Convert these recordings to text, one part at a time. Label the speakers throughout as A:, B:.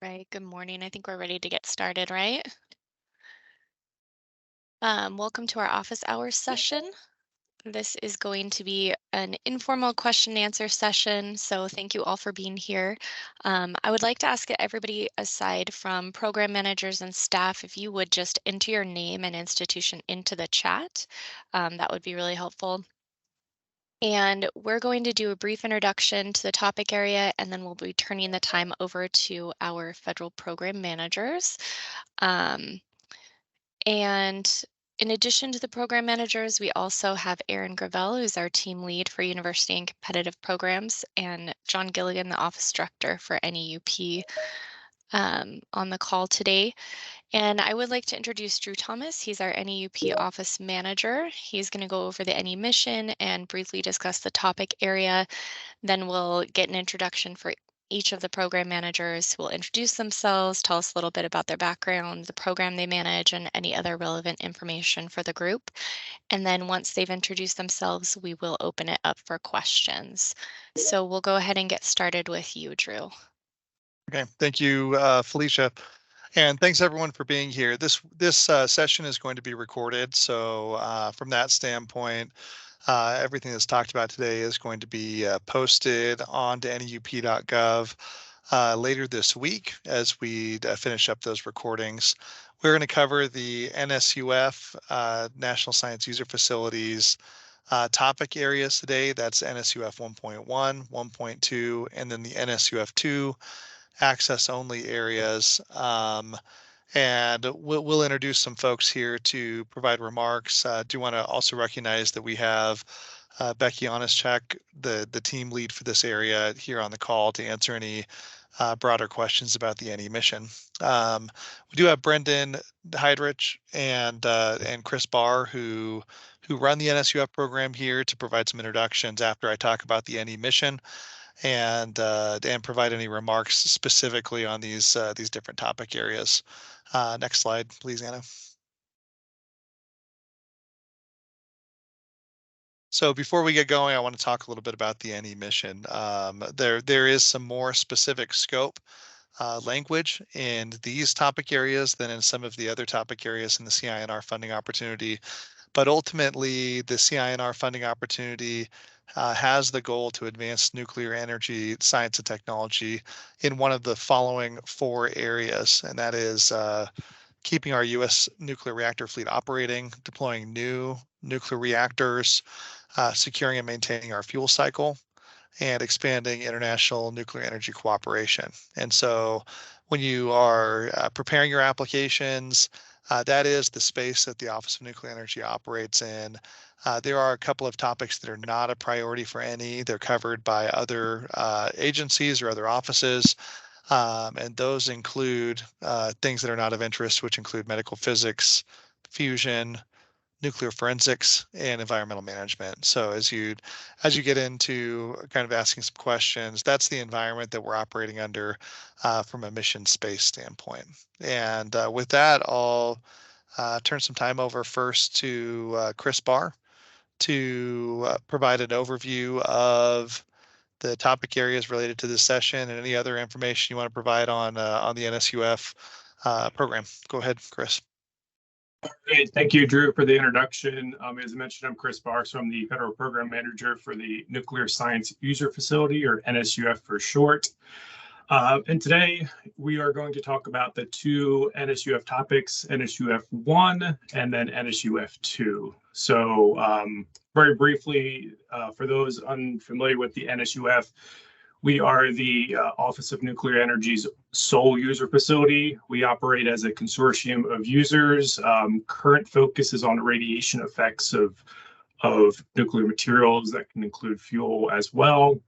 A: Right, good morning. I think we're ready to get started, right? Welcome to our office hours session. This is going to be an informal question and answer session, so thank you all for being here. I would like to ask everybody, aside from program managers and staff, if you would just enter your name and institution into the chat. That would be really helpful. And we're going to do a brief introduction to the topic area, and then we'll be turning the time over to our federal program managers. Um, And in addition to the program managers, we also have Erin Gravel, who's our team lead for university and competitive programs, and John Gilligan, the office director for NEUP, on the call today. And I would like to introduce Drew Thomas. He's our NEUP office manager. He's going to go over the NE mission and briefly discuss the topic area. Then we'll get an introduction for each of the program managers who will introduce themselves, tell us a little bit about their background, the program they manage, and any other relevant information for the group. And then once they've introduced themselves, we will open it up for questions. So we'll go ahead and get started with you, Drew.
B: Okay, thank you, Felicia. And thanks everyone for being here. This session is going to be recorded. So from that standpoint, everything that's talked about today is going to be posted onto NEUP.gov later this week as we finish up those recordings. We're going to cover the NSUF, National Science User Facilities topic areas today. That's NSUF 1.1, 1.2, and then the NSUF 2 access only areas. And we'll introduce some folks here to provide remarks. Do want to also recognize that we have Becky Onischek, the team lead for this area, here on the call to answer any broader questions about the NE mission. We do have Brendan Heidrich and Chris Barr who run the NSUF program here to provide some introductions after I talk about the NE mission and provide any remarks specifically on these different topic areas. Next slide, please, Anna. So before we get going, I want to talk a little bit about the NE mission. There is some more specific scope language in these topic areas than in some of the other topic areas in the CINR funding opportunity. But ultimately, the CINR funding opportunity has the goal to advance nuclear energy science and technology in one of the following 4 areas, and that is keeping our U.S. nuclear reactor fleet operating, deploying new nuclear reactors, securing and maintaining our fuel cycle, and expanding international nuclear energy cooperation. And so when you are preparing your applications, that is the space that the Office of Nuclear Energy operates in. There are a couple of topics that are not a priority for NE. They're covered by other agencies or other offices. And those include things that are not of interest, which include medical physics, fusion, nuclear forensics, and environmental management. So as you get into kind of asking some questions, that's the environment that we're operating under from a mission space standpoint. And with that, I'll turn some time over first to Chris Barr to provide an overview of the topic areas related to this session and any other information you want to provide on the NSUF program. Go ahead, Chris.
C: Great. Thank you, Drew, for the introduction. As I mentioned, I'm Chris Barr, so I'm the Federal Program Manager for the Nuclear Science User Facility, or NSUF for short. And today we are going to talk about the 2 NSUF topics, NSUF 1 and then NSUF 2. So very briefly, for those unfamiliar with the NSUF, we are the Office of Nuclear Energy's sole user facility. We operate as a consortium of users. Current focus is on radiation effects of nuclear materials that can include fuel as well.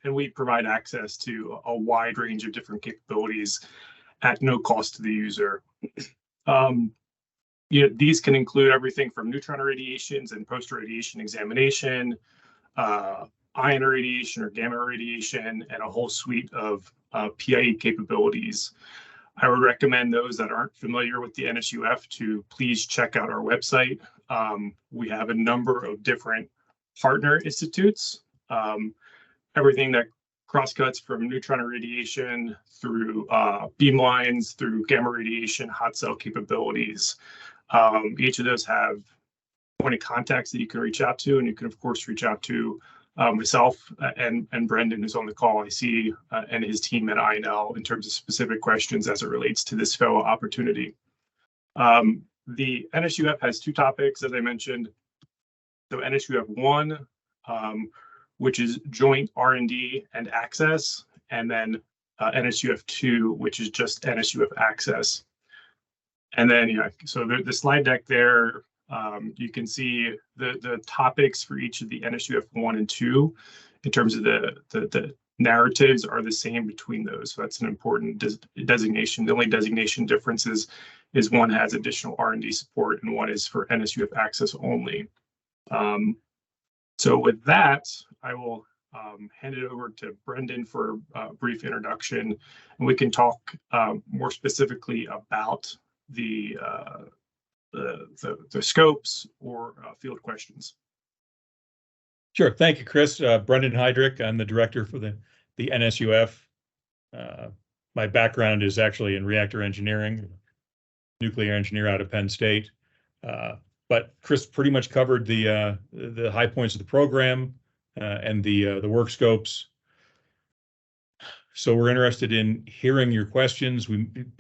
C: And we provide access to a wide range of different capabilities at no cost to the user. These can include everything from neutron irradiations and post-radiation examination, ion irradiation or gamma radiation, and a whole suite of PIE capabilities. I would recommend those that aren't familiar with the NSUF to please check out our website. We have a number of different partner institutes, everything that crosscuts from neutron irradiation through beam lines, through gamma radiation, hot cell capabilities. Each of those have point of contacts that you can reach out to, and you can of course reach out to myself and Brendan, who's on the call, I see, and his team at INL in terms of specific questions as it relates to this fellow opportunity. The NSUF has two topics, as I mentioned. So NSUF 1, which is joint R&D and access, and then NSUF 2, which is just NSUF access. And then, so the slide deck there, you can see the topics for each of the NSUF 1 and 2 in terms of the narratives are the same between those. So that's an important designation. The only designation difference is one has additional R&D support and one is for NSUF access only. So with that, I will hand it over to Brendan for a brief introduction, and we can talk more specifically about the scopes or field questions.
D: Sure. Thank you, Chris. Brendan Heydrich. I'm the director for the NSUF. My background is actually in reactor engineering, nuclear engineer out of Penn State. But Chris pretty much covered the high points of the program and the work scopes. So we're interested in hearing your questions.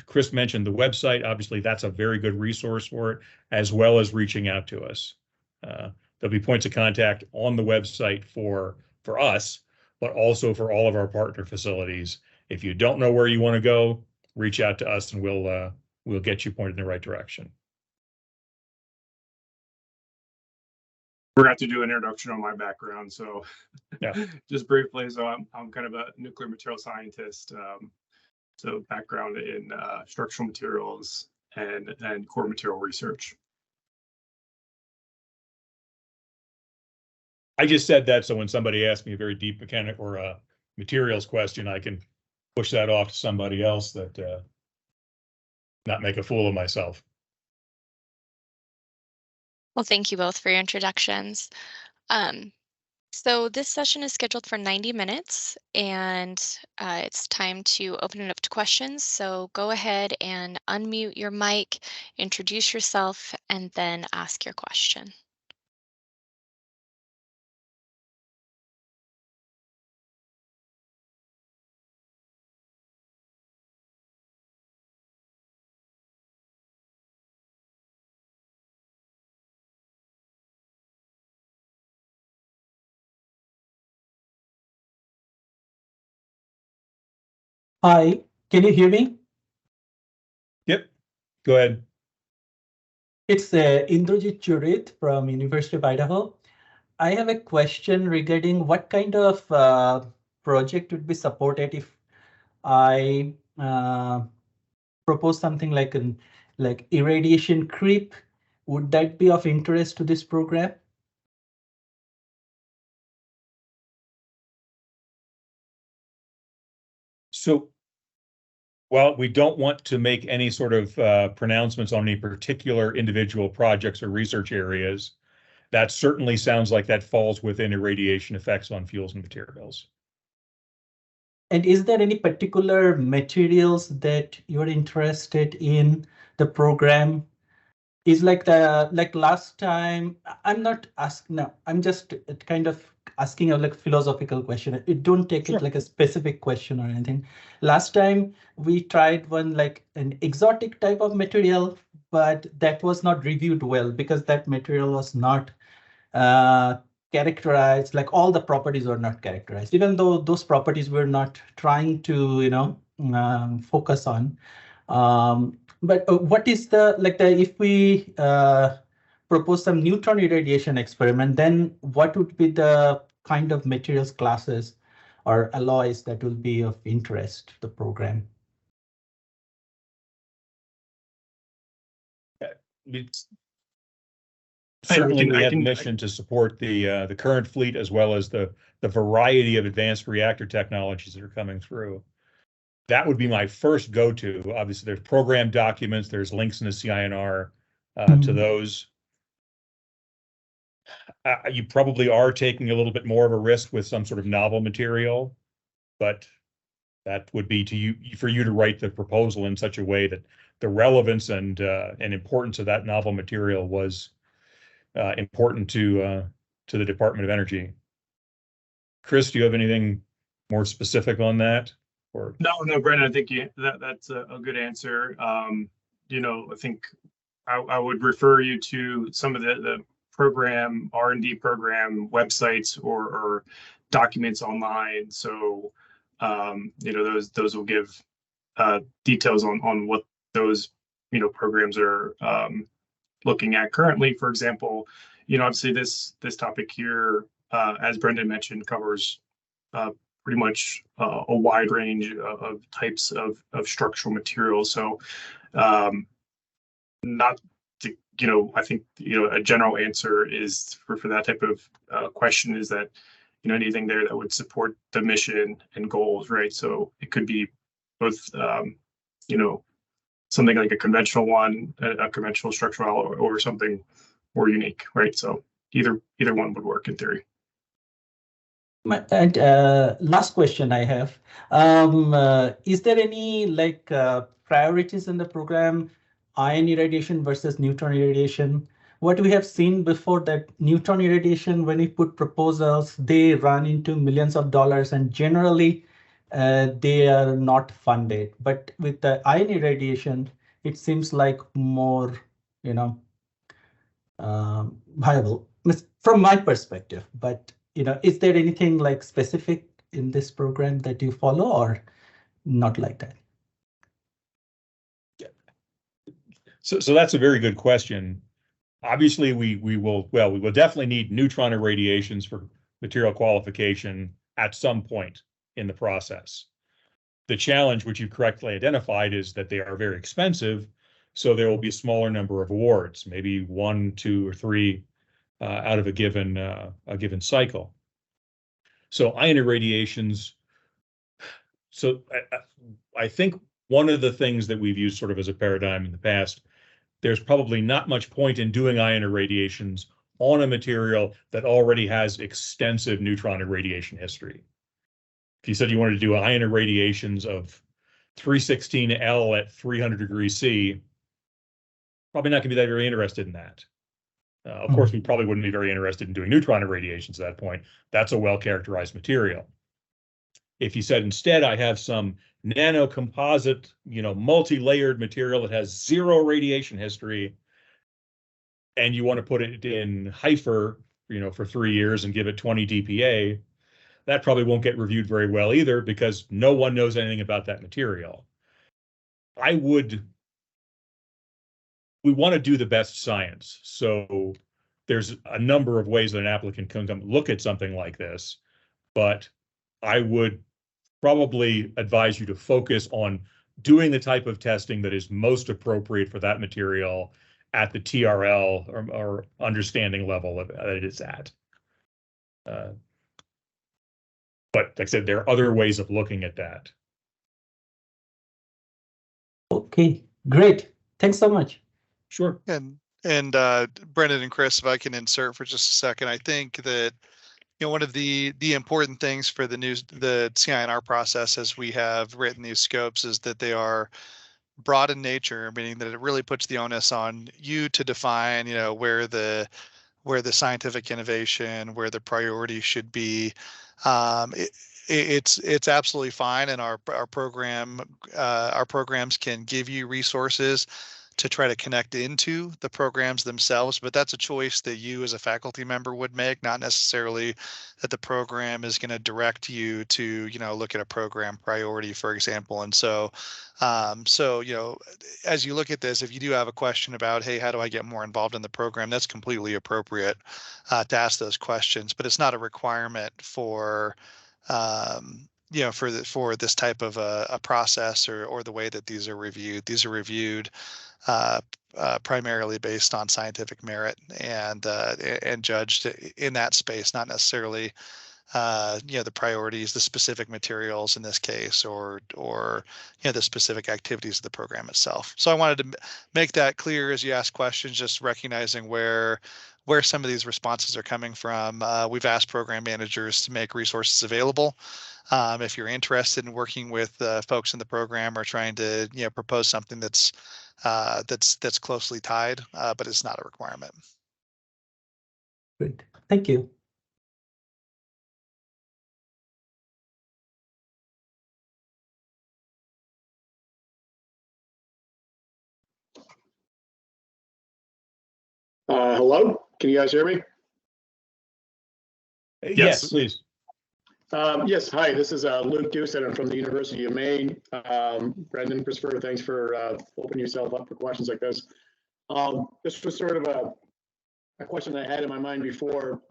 D: Chris mentioned the website. Obviously, that's a very good resource for it, as well as reaching out to us. There'll be points of contact on the website for us, but also for all of our partner facilities. If you don't know where you want to go, reach out to us and we'll get you pointed in the right direction.
C: We're going to have to do an introduction on my background. So
D: yeah,
C: just briefly, so I'm kind of a nuclear material scientist. So background in structural materials and core material research.
D: I just said that so when somebody asks me a very deep mechanic or a materials question, I can push that off to somebody else that not make a fool of myself.
A: Well, thank you both for your introductions. So this session is scheduled for 90 minutes and it's time to open it up to questions. So go ahead and unmute your mic, introduce yourself, and then ask your question.
E: Hi, can you hear me?
D: Yep, go ahead.
E: It's Indrajit Churit from University of Idaho. I have a question regarding what kind of project would be supported if I propose something like irradiation creep. Would that be of interest to this program?
D: So, well, we don't want to make any sort of pronouncements on any particular individual projects or research areas. That certainly sounds like that falls within irradiation effects on fuels and materials.
E: And is there any particular materials that you're interested in the program? Is like last time, I'm not asking, no, I'm just kind of asking a like philosophical question. It don't take it like a specific question or anything. Last time we tried one like an exotic type of material, but that was not reviewed well because that material was not characterized, like all the properties were not characterized, even though those properties we're not trying to, focus on. But what is if we propose some neutron irradiation experiment, then what would be the kind of materials classes or alloys that will be of interest to the program?
D: It's certainly we have mission to support the current fleet as well as the variety of advanced reactor technologies that are coming through. That would be my first go-to. Obviously, there's program documents, there's links in the CINR to those. You probably are taking a little bit more of a risk with some sort of novel material. but that would be to you for you to write the proposal in such a way that the relevance and importance of that novel material was important to the Department of Energy. Chris, do you have anything more specific on that? Or
C: No, Brendan, I think that's a good answer. I think I would refer you to some of the program R&D program websites or documents online. So those will give details on what those programs are looking at currently. For example, obviously this topic here, as Brendan mentioned, covers pretty much a wide range of types of structural materials. So not to, I think, a general answer is for that type of question is that, anything there that would support the mission and goals, right? So it could be both, something like a conventional one, a conventional structural, or something more unique, right? So either one would work in theory.
E: And last question I have, is there any priorities in the program, ion irradiation versus neutron irradiation? What we have seen before, that neutron irradiation, when we put proposals, they run into millions of dollars, and generally they are not funded. But with the ion irradiation, it seems like more, viable from my perspective. But is there anything like specific in this program that you follow, or not like that?
D: So that's a very good question. Obviously, we will definitely need neutron irradiations for material qualification at some point in the process. The challenge, which you correctly identified, is that they are very expensive, so there will be a smaller number of awards, maybe 1, 2, or 3 out of a given cycle. So ion irradiations. So I think one of the things that we've used sort of as a paradigm in the past, there's probably not much point in doing ion irradiations on a material that already has extensive neutron irradiation history. If you said you wanted to do ion irradiations of 316L at 300 degrees C, probably not going to be that very interested in that. Of course, we probably wouldn't be very interested in doing neutron irradiations at that point. That's a well-characterized material. If you said instead, I have some nanocomposite, multi-layered material that has 0 radiation history, and you want to put it in HYFER, for 3 years and give it 20 DPA, that probably won't get reviewed very well either, because no one knows anything about that material. We want to do the best science. So there's a number of ways that an applicant can come look at something like this, but I would probably advise you to focus on doing the type of testing that is most appropriate for that material at the TRL or understanding level that it is at. But like I said, there are other ways of looking at that.
E: Okay, great. Thanks so much.
D: Sure.
B: And Brendan and Chris, if I can insert for just a second, I think that one of the important things for the CINR process, as we have written these scopes, is that they are broad in nature, meaning that it really puts the onus on you to define, where the scientific innovation, where the priority should be. It's absolutely fine, and our programs can give you resources to try to connect into the programs themselves, but that's a choice that you as a faculty member would make, not necessarily that the program is going to direct you to, look at a program priority, for example. And so, as you look at this, if you do have a question about, hey, how do I get more involved in the program, that's completely appropriate to ask those questions, but it's not a requirement for for this type of a process or the way that these are reviewed. These are reviewed primarily based on scientific merit and judged in that space, not necessarily the priorities, the specific materials in this case, or the specific activities of the program itself. So I wanted to make that clear as you ask questions, just recognizing where some of these responses are coming from. We've asked program managers to make resources available if you're interested in working with folks in the program or trying to propose something that's closely tied, but it's not a requirement.
E: Great, thank you.
F: Hello, can you guys hear me?
D: Yes, please.
F: Yes, hi, this is Luke Doucet. I'm from the University of Maine. Brendan, Christopher, thanks for opening yourself up for questions like this. This was sort of a question I had in my mind before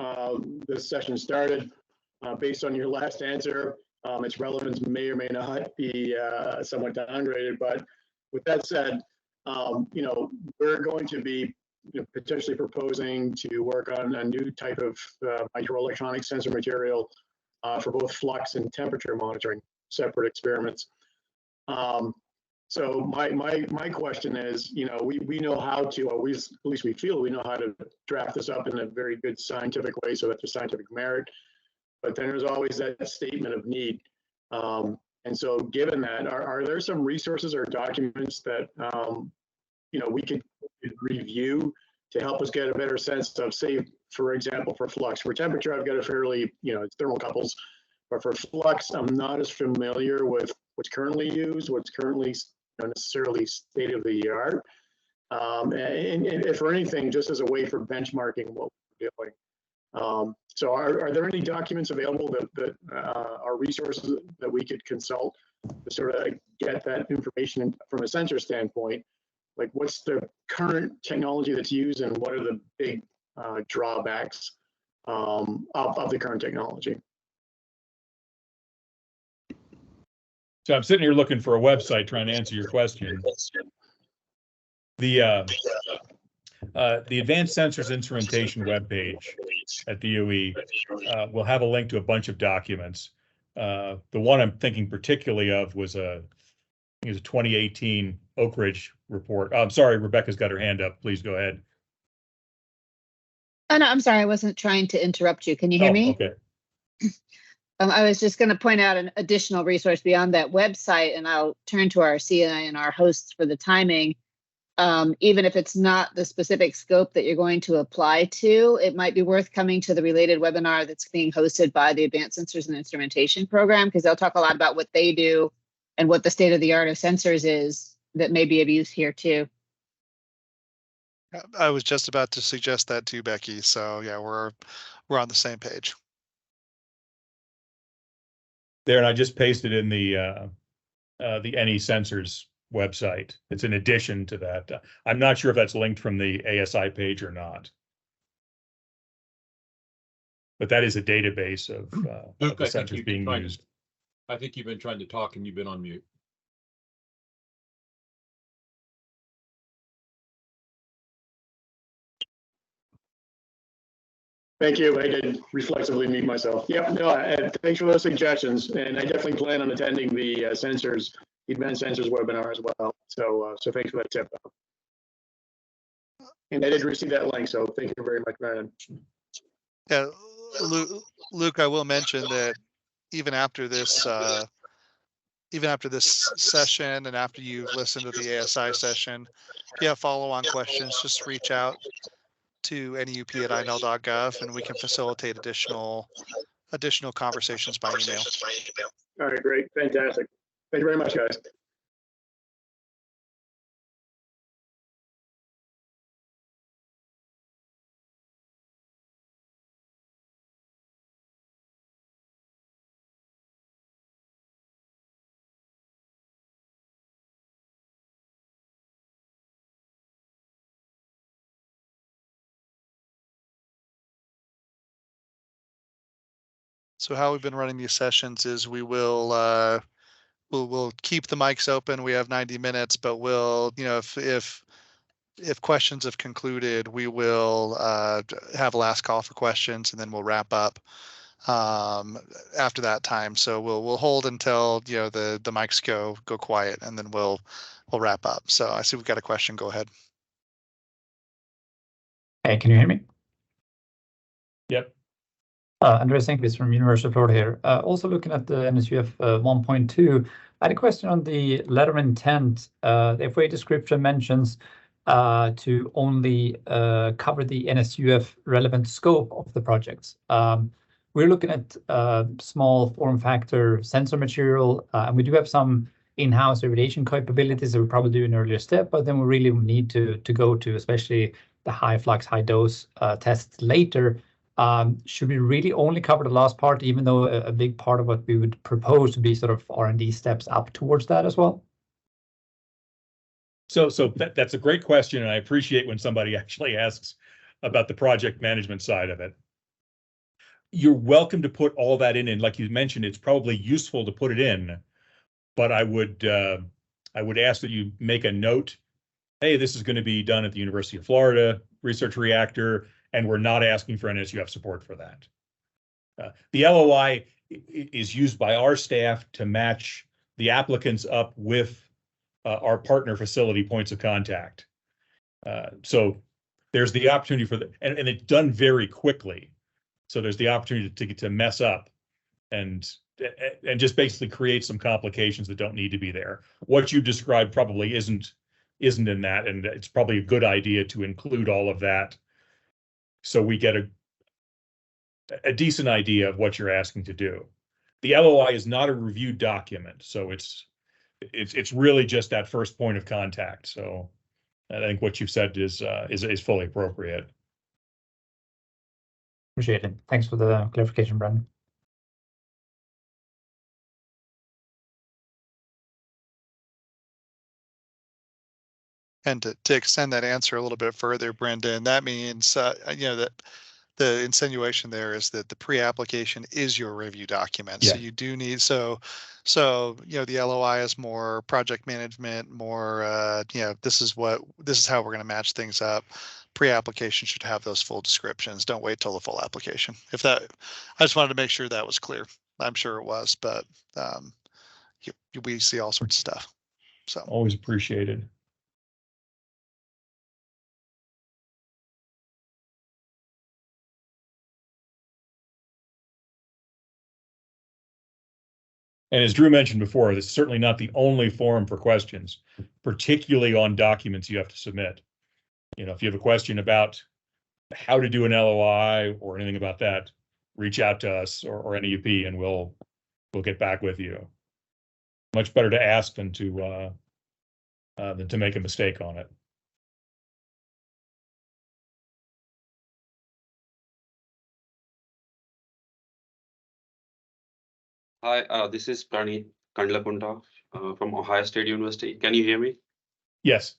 F: this session started. Based on your last answer, its relevance may or may not be somewhat downgraded, but with that said, we're going to be potentially proposing to work on a new type of microelectronic sensor material for both flux and temperature monitoring, separate experiments. So my question is, we know how to, or at least we feel we know how to draft this up in a very good scientific way so that there's scientific merit, but then there's always that statement of need. And so given that, are there some resources or documents that, we could review to help us get a better sense of, say, for example, for flux? For temperature, I've got a fairly, it's thermocouples, but for flux, I'm not as familiar with what's currently used, what's currently not necessarily state of the art. And if for anything, just as a way for benchmarking what we're doing. So are there any documents available that are resources that we could consult to sort of get that information from a sensor standpoint? Like, what's the current technology that's used and what are the big drawbacks of the current technology?
D: So I'm sitting here looking for a website trying to answer your question. The Advanced Sensors Instrumentation webpage at DOE will have a link to a bunch of documents. The one I'm thinking particularly of was I think it was a 2018 Oak Ridge report. Oh, I'm sorry, Rebecca's got her hand up. Please go ahead.
G: Oh, no, I'm sorry. I wasn't trying to interrupt you. Can you hear me?
D: Okay.
G: I was just going to point out an additional resource beyond that website, and I'll turn to our CNI and our hosts for the timing. Even if it's not the specific scope that you're going to apply to, it might be worth coming to the related webinar that's being hosted by the Advanced Sensors and Instrumentation program, because they'll talk a lot about what they do and what the state of the art of sensors is that may be of use here too.
B: I was just about to suggest that too, Becky. So yeah, we're on the same page.
D: There, and I just pasted in the NE Sensors website. It's in addition to that. I'm not sure if that's linked from the ASI page or not. But that is a database of the sensors being used.
H: I think you've been trying to talk and you've been on mute.
F: Thank you. I did reflexively mute myself. Yep. No. Thanks for those suggestions, and I definitely plan on attending the advanced sensors webinar as well. So, thanks for that tip. And I did receive that link, so thank you very much, Brandon.
B: Yeah, Luke, I will mention that even after this session and after you've listened to the ASI session, if you have follow-on questions, just reach out to NEUP@inl.gov and we can facilitate additional conversations by email.
F: All right, great, fantastic. Thank you very much, guys.
B: So how we've been running these sessions is we will we'll keep the mics open. We have 90 minutes, but we'll, if questions have concluded, we will have a last call for questions, and then we'll wrap up after that time. So we'll hold until the mics go quiet, and then we'll wrap up. So I see we've got a question. Go ahead.
I: Hey, can you hear me?
D: Yep.
I: Andreas Enquist from University of Florida here. Also looking at the NSUF 1.2, I had a question on the letter of intent. The FOA description mentions to only cover the NSUF relevant scope of the projects. We're looking at small form factor sensor material, and we do have some in-house irradiation capabilities that we probably do in an earlier step, but then we really need to go to especially the high flux, high dose tests later. Should we really only cover the last part, even though a big part of what we would propose to be sort of R&D steps up towards that as well?
D: So that's a great question, and I appreciate when somebody actually asks about the project management side of it. You're welcome to put all that in, and like you mentioned, it's probably useful to put it in, but I would ask that you make a note. Hey, this is going to be done at the University of Florida Research Reactor, and we're not asking for NSUF support for that. The LOI is used by our staff to match the applicants up with our partner facility points of contact. So there's the opportunity for and it's done very quickly. So there's the opportunity to mess up and just basically create some complications that don't need to be there. What you described probably isn't in that, and it's probably a good idea to include all of that so we get a decent idea of what you're asking to do. The LOI is not a reviewed document, so it's really just that first point of contact. So I think what you've said is fully appropriate.
I: Appreciate it. Thanks for the clarification, Brandon.
B: And to extend that answer a little bit further, Brendan, that means that the insinuation there is that the pre-application is your review document.
D: Yeah.
B: So you do need the LOI is more project management, more this is how we're going to match things up. Pre-application should have those full descriptions. Don't wait till the full application. I just wanted to make sure that was clear. I'm sure it was, but we see all sorts of stuff. So
D: always appreciated. And as Drew mentioned before, this is certainly not the only forum for questions, particularly on documents you have to submit. If you have a question about how to do an LOI or anything about that, reach out to us or NEUP, and we'll get back with you. Much better to ask than to make a mistake on it.
J: Hi, this is Praneeth Kandlakunta from Ohio State University. Can you hear me?
D: Yes.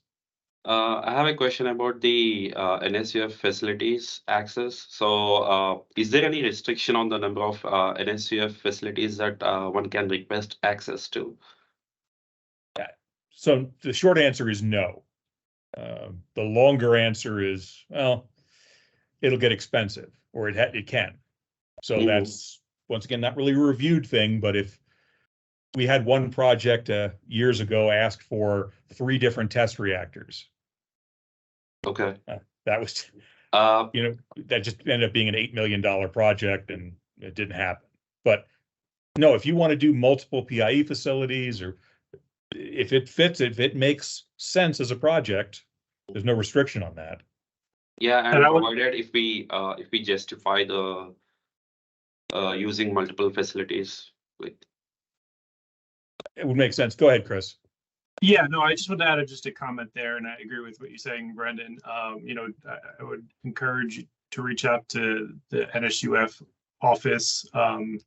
J: I have a question about the NSUF facilities access. So is there any restriction on the number of NSUF facilities that one can request access to?
D: So the short answer is no. The longer answer is, well, it'll get expensive, or it can. So that's, once again, not really a reviewed thing, but if we had one project years ago asked for 3 different test reactors.
J: Okay.
D: That was, that just ended up being an $8 million project, and it didn't happen. But no, if you want to do multiple PIE facilities, or if it fits, if it makes sense as a project, there's no restriction on that.
J: Yeah, and provided if we justify the using multiple facilities with.
D: It would make sense. Go ahead, Chris.
C: Yeah, no, I just want to add just a comment there, and I agree with what you're saying, Brendan. I would encourage you to reach out to the NSUF office, and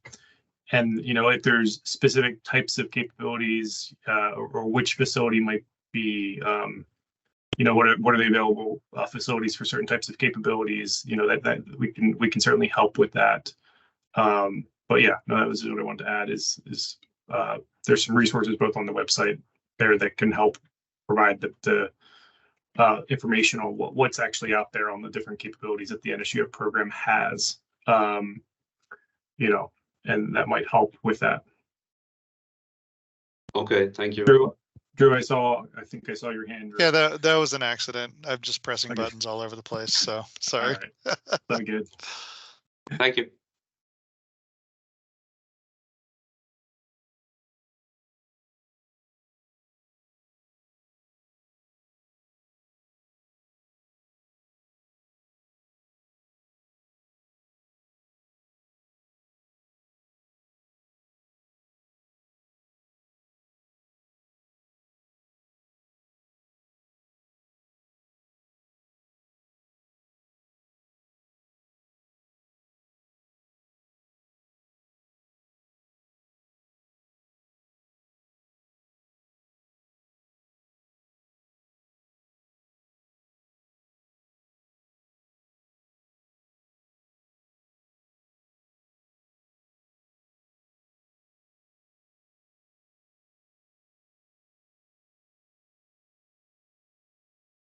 C: if there's specific types of capabilities or which facility might be, what are the available facilities for certain types of capabilities, that we can certainly help with that. But yeah, no, that was what I wanted to add is there's some resources both on the website there that can help provide the information on what's actually out there on the different capabilities that the NSUF program has, and that might help with that.
J: Okay, thank you.
C: Drew, I think I saw your hand.
B: Yeah, that was an accident. I'm just pressing buttons all over the place, so sorry.
C: All right. Very good.
J: Thank you.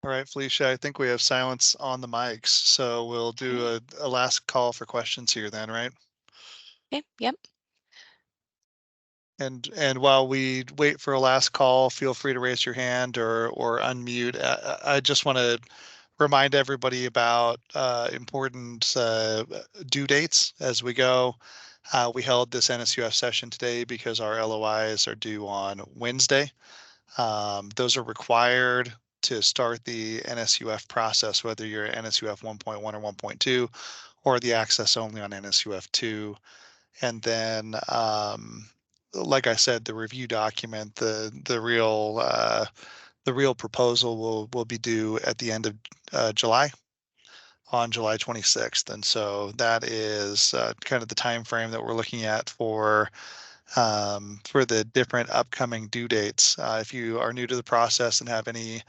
B: All right, Felicia, I think we have silence on the mics, so we'll do a last call for questions here then, right?
A: Okay, yep.
B: And while we wait for a last call, feel free to raise your hand or unmute. I just want to remind everybody about important due dates as we go. We held this NSUF session today because our LOIs are due on Wednesday. Those are required to start the NSUF process, whether you're NSUF 1.1 or 1.2, or the access only on NSUF 2. And then, like I said, the review document, the real proposal will be due at the end of July, on July 26th. And so that is kind of the time frame that we're looking at for the different upcoming due dates. If you are new to the process and have any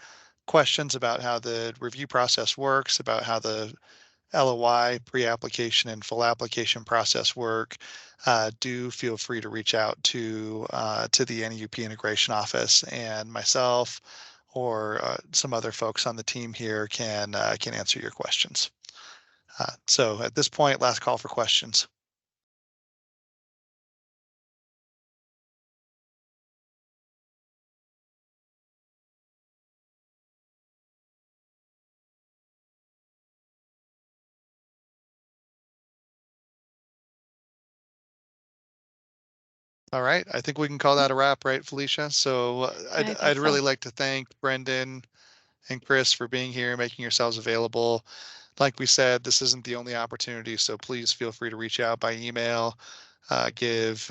B: questions about how the review process works, about how the LOI, pre-application, and full application process work, do feel free to reach out to the NUP integration office, and myself or some other folks on the team here can answer your questions. So at this point, last call for questions. All right, I think we can call that a wrap, right, Felicia? So I'd really like to thank Brendan and Chris for being here, making yourselves available. Like we said, this isn't the only opportunity, so please feel free to reach out by email. Give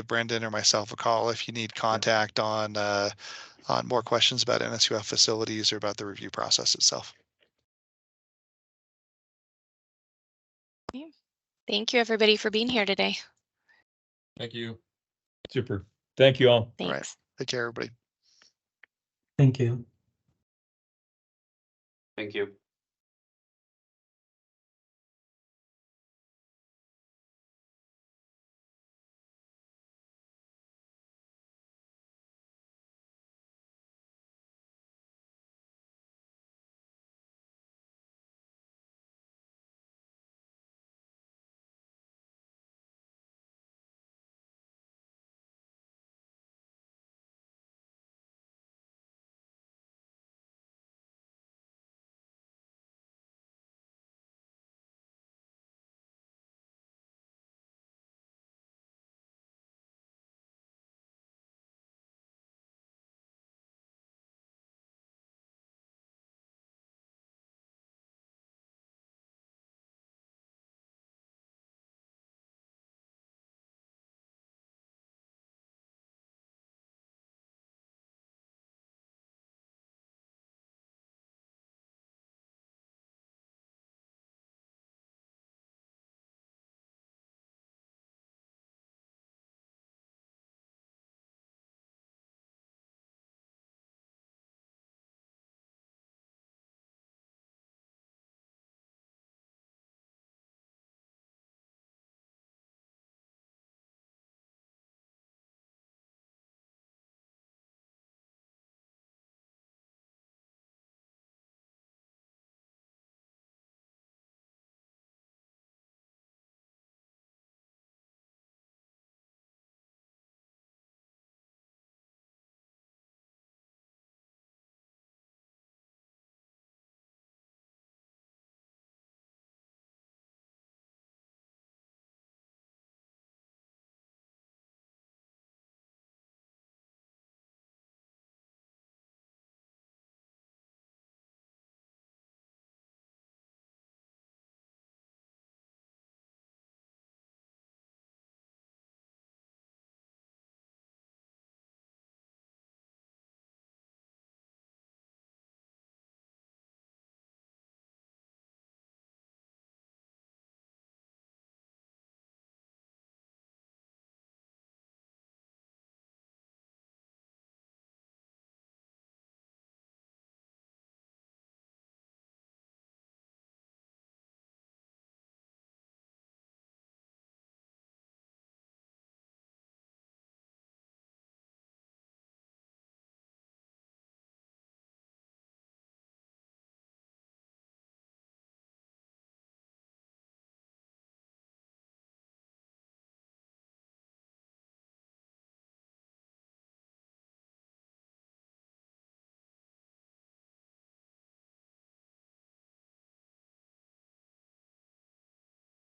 B: Brendan or myself a call if you need contact on more questions about NSUF facilities or about the review process itself.
A: Thank you, everybody, for being here today.
H: Thank you.
D: Super. Thank you all.
A: Thanks.
B: All right. Take care, everybody.
E: Thank you.
J: Thank you.